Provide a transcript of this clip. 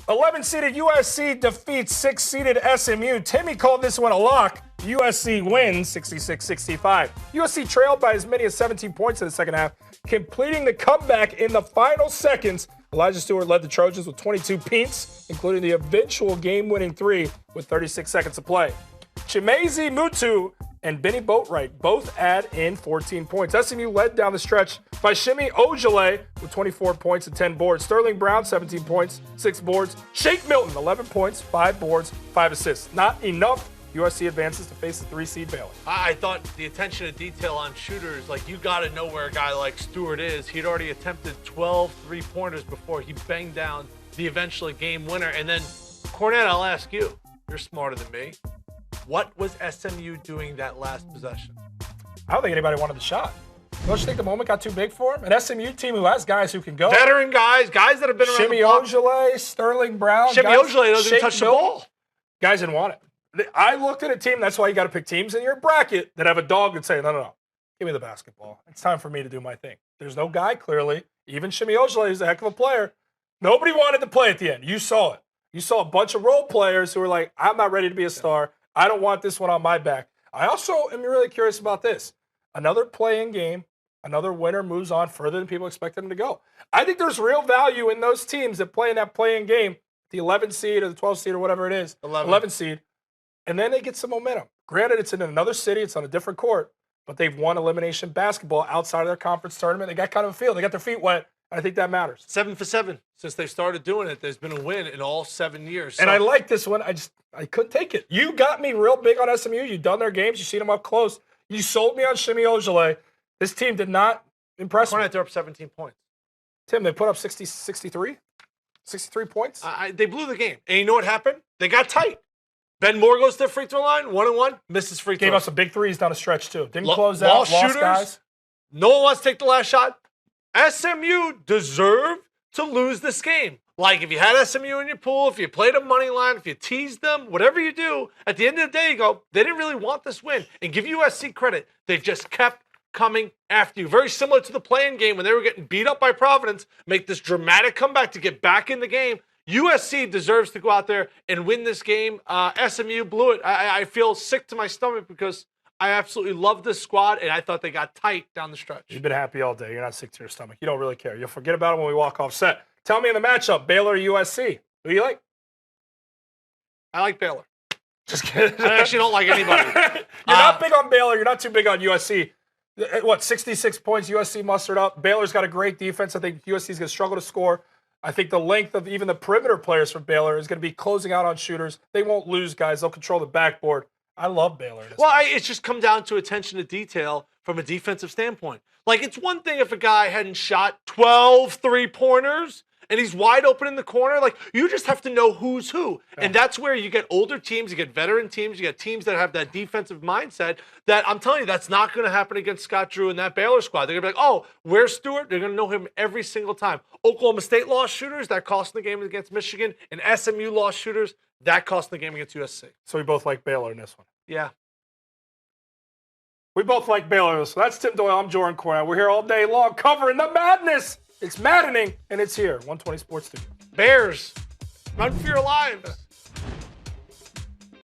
11-seeded USC defeats 6-seeded SMU. Timmy called this one a lock. USC wins 66-65. USC trailed by as many as 17 points in the second half, completing the comeback in the final seconds. Elijah Stewart led the Trojans with 22 points, including the eventual game-winning three with 36 seconds to play. Chimezie Mutu and Benny Boatwright both add in 14 points. SMU led down the stretch by Shimi Ojale with 24 points and 10 boards. Sterling Brown, 17 points, 6 boards. Shake Milton, 11 points, 5 boards, 5 assists. Not enough. USC advances to face the 3-seed Baylor. I thought the attention to detail on shooters, like you got to know where a guy like Stewart is. He'd already attempted 12 three-pointers before he banged down the eventual game winner. And then, Cornette, I'll ask you. You're smarter than me. What was SMU doing that last possession? I don't think anybody wanted the shot. Don't you think the moment got too big for him? An SMU team who has guys who can go. Veteran guys that have been around the block. Shimi Ojale, Sterling Brown. Shimi Ojale doesn't touch the ball. Guys didn't want it. I looked at a team, that's why you got to pick teams in your bracket that have a dog and say, no, give me the basketball. It's time for me to do my thing. There's no guy, clearly. Even Shimi Ojale is a heck of a player. Nobody wanted to play at the end. You saw it. You saw a bunch of role players who were like, I'm not ready to be a star. I don't want this one on my back. I also am really curious about this. Another play-in game, another winner moves on further than people expected them to go. I think there's real value in those teams that play in that play-in game, the 11 seed or the 12 seed or whatever it is, 11 seed, and then they get some momentum. Granted, it's in another city, it's on a different court, but they've won elimination basketball outside of their conference tournament. They got kind of a feel. They got their feet wet. I think that matters. 7 for 7 since they started doing it. There's been a win in all 7 years. So. And I like this one. I couldn't take it. You got me real big on SMU. You've done their games. You've seen them up close. You sold me on Shimi Ojale. This team did not impress me. They're up 17 points. Tim, they put up 63 points. They blew the game. And you know what happened? They got tight. Ben Moore goes to the free throw line, 1-1, misses free throw. Gave us some big threes down the stretch, too. Didn't close out, lost shooters, guys. No one wants to take the last shot. SMU deserved to lose this game. Like, if you had SMU in your pool, if you played a money line, if you teased them, whatever you do, at the end of the day, you go, they didn't really want this win. And give USC credit. They've just kept coming after you. Very similar to the play-in game when they were getting beat up by Providence, make this dramatic comeback to get back in the game. USC deserves to go out there and win this game. SMU blew it. I feel sick to my stomach because I absolutely love this squad, and I thought they got tight down the stretch. You've been happy all day. You're not sick to your stomach. You don't really care. You'll forget about it when we walk off set. Tell me in the matchup, Baylor or USC. Who do you like? I like Baylor. Just kidding. I actually don't like anybody. You're not big on Baylor. You're not too big on USC. What, 66 points USC mustered up. Baylor's got a great defense. I think USC's going to struggle to score. I think the length of even the perimeter players for Baylor is going to be closing out on shooters. They won't lose guys. They'll control the backboard. I love Baylor. It's just come down to attention to detail from a defensive standpoint. Like, it's one thing if a guy hadn't shot 12 three-pointers and he's wide open in the corner. Like, you just have to know who's who. Yeah. And that's where you get older teams, you get veteran teams, you get teams that have that defensive mindset that I'm telling you, that's not going to happen against Scott Drew and that Baylor squad. They're going to be like, oh, where's Stewart? They're going to know him every single time. Oklahoma State lost shooters. That cost the game against Michigan. And SMU lost shooters. That cost the game against USC. So we both like Baylor in this one. Yeah. We both like Baylor in this one. That's Tim Doyle. I'm Jordan Cornell. We're here all day long covering the madness. It's maddening, and it's here. 120 Sports Studio. Bears, run for your lives.